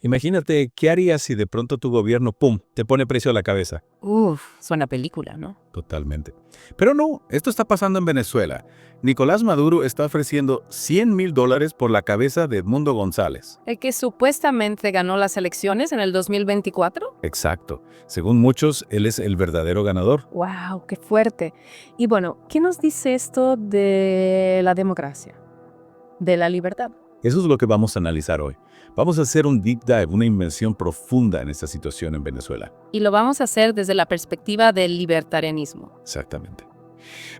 Imagínate, ¿qué harías si de pronto tu gobierno, pum, te pone precio a la cabeza? Uf, suena película, ¿no? Totalmente. Pero no, esto está pasando en Venezuela. Nicolás Maduro está ofreciendo $100,000 por la cabeza de Edmundo González. El que supuestamente ganó las elecciones en el 2024. Exacto. Según muchos, él es el verdadero ganador. ¡Wow! ¡Qué fuerte! Y bueno, ¿qué nos dice esto de la democracia? De la libertad. Eso es lo que vamos a analizar hoy. Vamos a hacer un deep dive, una inmersión profunda en esta situación en Venezuela. Y lo vamos a hacer desde la perspectiva del libertarianismo. Exactamente.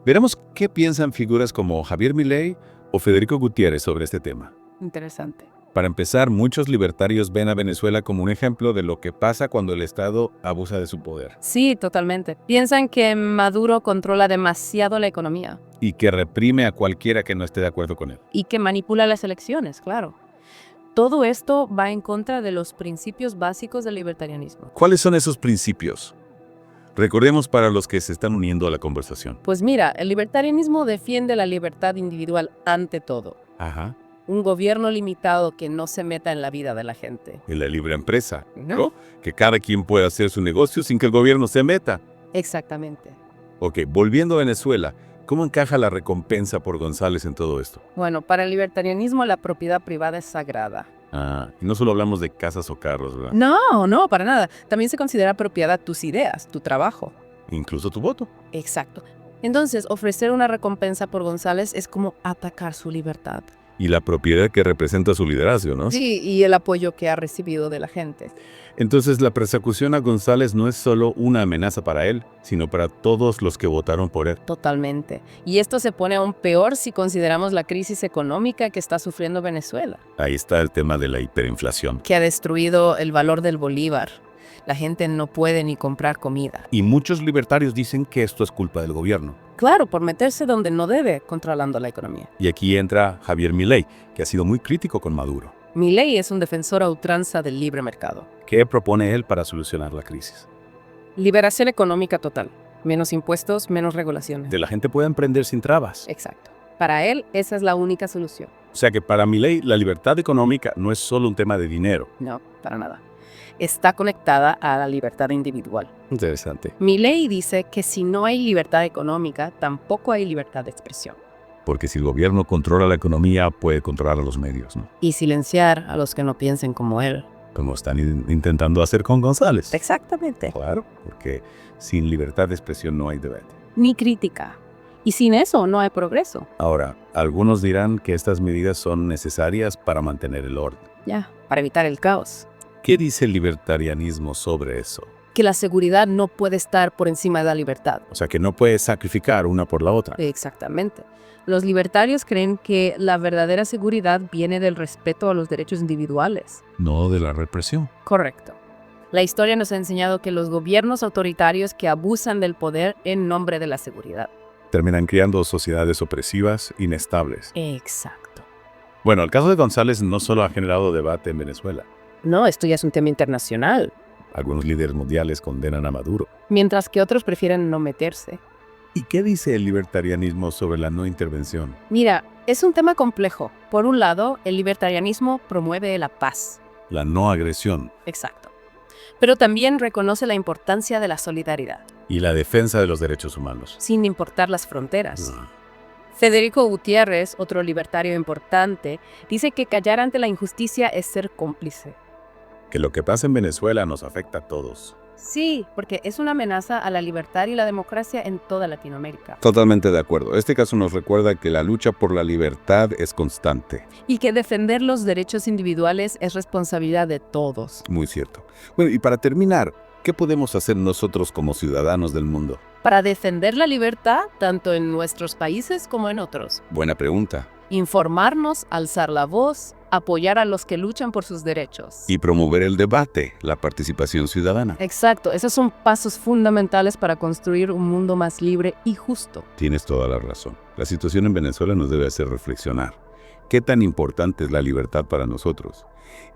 Veremos qué piensan figuras como Javier Milei o Federico Gutiérrez sobre este tema. Interesante. Para empezar, muchos libertarios ven a Venezuela como un ejemplo de lo que pasa cuando el Estado abusa de su poder. Sí, totalmente. Piensan que Maduro controla demasiado la economía. Y que reprime a cualquiera que no esté de acuerdo con él. Y que manipula las elecciones, claro. Todo esto va en contra de los principios básicos del libertarianismo. ¿Cuáles son esos principios? Recordemos para los que se están uniendo a la conversación. Pues mira, el libertarianismo defiende la libertad individual ante todo. Ajá. Un gobierno limitado que no se meta en la vida de la gente. Y la libre empresa, ¿no? Que cada quien pueda hacer su negocio sin que el gobierno se meta. Exactamente. Ok, volviendo a Venezuela, ¿cómo encaja la recompensa por González en todo esto? Bueno, para el libertarianismo la propiedad privada es sagrada. Y no solo hablamos de casas o carros, ¿verdad? No, para nada. También se considera propiedad tus ideas, tu trabajo. Incluso tu voto. Exacto. Entonces, ofrecer una recompensa por González es como atacar su libertad. Y la propiedad que representa su liderazgo, ¿no? Sí, y el apoyo que ha recibido de la gente. Entonces, la persecución a González no es solo una amenaza para él, sino para todos los que votaron por él. Totalmente. Y esto se pone aún peor si consideramos la crisis económica que está sufriendo Venezuela, Ahí está el tema de la hiperinflación. que ha destruido el valor del bolívar. La gente no puede ni comprar comida. Y muchos libertarios dicen que esto es culpa del gobierno. Claro, por meterse donde no debe, controlando la economía. Y aquí entra Javier Milei, que ha sido muy crítico con Maduro. Milei es un defensor a ultranza del libre mercado. ¿Qué propone él para solucionar la crisis? Liberación económica total. Menos impuestos, menos regulaciones. De la gente pueda emprender sin trabas. Exacto. Para él, esa es la única solución. O sea que para Milei la libertad económica no es solo un tema de dinero. No, para nada. Está conectada a la libertad individual. Interesante. Milei dice que si no hay libertad económica, tampoco hay libertad de expresión. Porque si el gobierno controla la economía, puede controlar a los medios, ¿no? Y silenciar a los que no piensen como él. Como están intentando hacer con González. Exactamente. Claro, porque sin libertad de expresión no hay debate. Ni crítica. Y sin eso no hay progreso. Ahora, algunos dirán que estas medidas son necesarias para mantener el orden. Ya, para evitar el caos. ¿Qué dice el libertarianismo sobre eso? Que la seguridad no puede estar por encima de la libertad. O sea, que no puedes sacrificar una por la otra. Exactamente. Los libertarios creen que la verdadera seguridad viene del respeto a los derechos individuales. No de la represión. Correcto. La historia nos ha enseñado que los gobiernos autoritarios que abusan del poder en nombre de la seguridad. Terminan creando sociedades opresivas, inestables. Exacto. Bueno, el caso de González no solo ha generado debate en Venezuela. No, esto ya es un tema internacional. Algunos líderes mundiales condenan a Maduro. Mientras que otros prefieren no meterse. ¿Y qué dice el libertarianismo sobre la no intervención? Mira, es un tema complejo. Por un lado, el libertarianismo promueve la paz. La no agresión Exacto. Pero también reconoce la importancia de la solidaridad, y la defensa de los derechos humanos. sin importar las fronteras. Ah. Federico Gutiérrez, otro libertario importante, dice que callar ante la injusticia es ser cómplice. Que lo que pasa en Venezuela nos afecta a todos. Sí, porque es una amenaza a la libertad y la democracia en toda Latinoamérica. Totalmente de acuerdo. Este caso nos recuerda que la lucha por la libertad es constante. Y que defender los derechos individuales es responsabilidad de todos. Muy cierto. Bueno, y para terminar, ¿qué podemos hacer nosotros como ciudadanos del mundo? Para defender la libertad, tanto en nuestros países como en otros. Buena pregunta. Informarnos, alzar la voz, apoyar a los que luchan por sus derechos. Y promover el debate, la participación ciudadana. Exacto, esos son pasos fundamentales para construir un mundo más libre y justo. Tienes toda la razón. La situación en Venezuela nos debe hacer reflexionar. ¿Qué tan importante es la libertad para nosotros?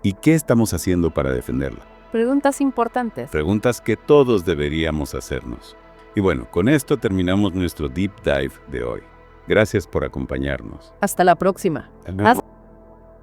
¿Y qué estamos haciendo para defenderla? Preguntas importantes. Preguntas que todos deberíamos hacernos. Y bueno, con esto terminamos nuestro Deep Dive de hoy. Gracias por acompañarnos. Hasta la próxima.